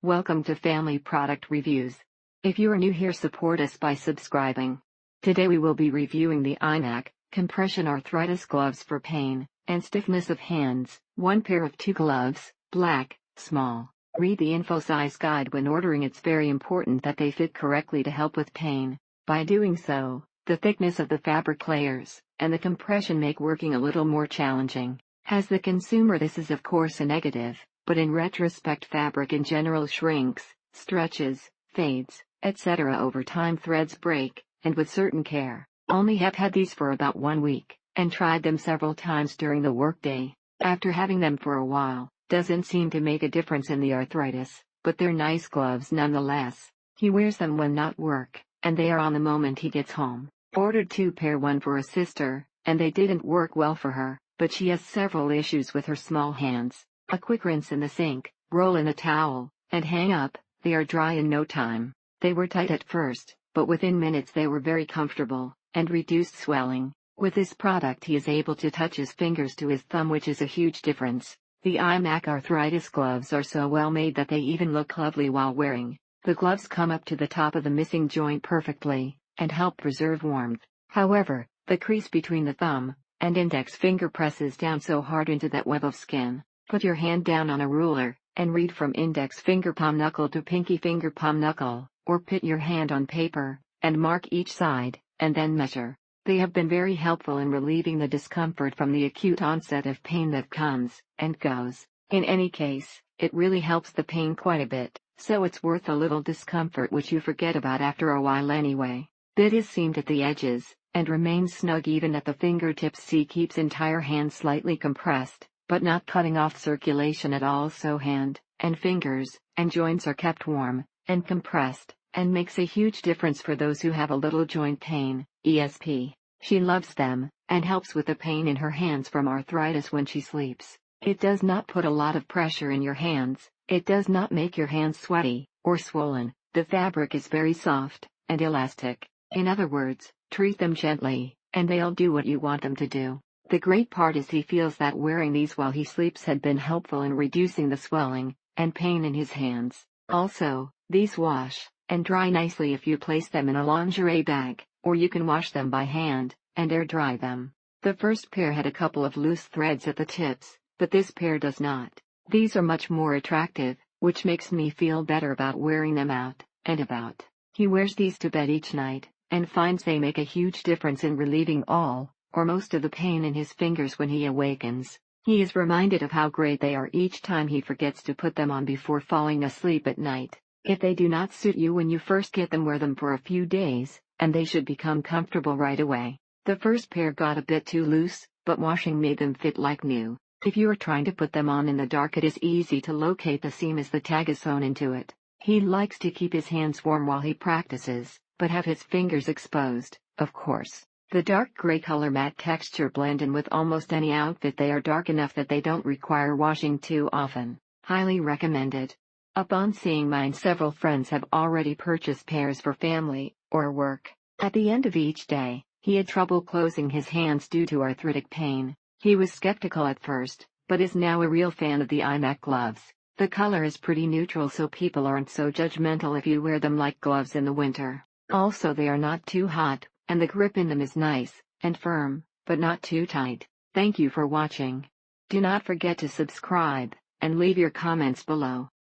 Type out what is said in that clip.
Welcome to Family Product Reviews. If you are new here, support us by subscribing. Today we will be reviewing the IMAK Compression Arthritis Gloves for pain and stiffness of hands. One pair of 2 gloves, black, small. Read the info size guide when ordering. It's very important that they fit correctly to help with pain. By doing so, the thickness of the fabric layers and the compression make working a little more challenging. As the consumer, this is of course a negative. But in retrospect, fabric in general shrinks, stretches, fades, etc. over time. Threads break, and with certain care. Only have had these for about 1 week, and tried them several times during the workday. After having them for a while, doesn't seem to make a difference in the arthritis, but they're nice gloves nonetheless. He wears them when not work, and they are on the moment he gets home. Ordered 2 pair, one for a sister, and they didn't work well for her, but she has several issues with her small hands. A quick rinse in the sink, roll in a towel, and hang up. They are dry in no time. They were tight at first, but within minutes they were very comfortable, and reduced swelling. With this product he is able to touch his fingers to his thumb, which is a huge difference. The IMAK Arthritis Gloves are so well made that they even look lovely while wearing. The gloves come up to the top of the missing joint perfectly, and help preserve warmth. However, the crease between the thumb and index finger presses down so hard into that web of skin. Put your hand down on a ruler, and read from index finger palm knuckle to pinky finger palm knuckle, or put your hand on paper, and mark each side, and then measure. They have been very helpful in relieving the discomfort from the acute onset of pain that comes and goes. In any case, it really helps the pain quite a bit, so it's worth a little discomfort which you forget about after a while anyway. Bit is seamed at the edges, and remains snug even at the fingertips. C keeps entire hand slightly compressed, but not cutting off circulation at all, so hand, and fingers, and joints are kept warm, and compressed, and makes a huge difference for those who have a little joint pain, ESP. She loves them, and helps with the pain in her hands from arthritis when she sleeps. It does not put a lot of pressure in your hands, it does not make your hands sweaty, or swollen. The fabric is very soft, and elastic. In other words, treat them gently, and they'll do what you want them to do. The great part is he feels that wearing these while he sleeps had been helpful in reducing the swelling and pain in his hands. Also, these wash and dry nicely if you place them in a lingerie bag, or you can wash them by hand and air dry them. The first pair had a couple of loose threads at the tips, but this pair does not. These are much more attractive, which makes me feel better about wearing them out and about. He wears these to bed each night, and finds they make a huge difference in relieving all or most of the pain in his fingers when he awakens. He is reminded of how great they are each time he forgets to put them on before falling asleep at night. If they do not suit you when you first get them, wear them for a few days, and they should become comfortable right away. The first pair got a bit too loose, but washing made them fit like new. If you are trying to put them on in the dark, it is easy to locate the seam as the tag is sewn into it. He likes to keep his hands warm while he practices, but have his fingers exposed, of course. The dark gray color matte texture blend in with almost any outfit. They are dark enough that they don't require washing too often. Highly recommended. Upon seeing mine, several friends have already purchased pairs for family or work. At the end of each day, he had trouble closing his hands due to arthritic pain. He was skeptical at first, but is now a real fan of the IMAK gloves. The color is pretty neutral, so people aren't so judgmental if you wear them like gloves in the winter. Also, they are not too hot, and the grip in them is nice and firm, but not too tight. Thank you for watching. Do not forget to subscribe and leave your comments below.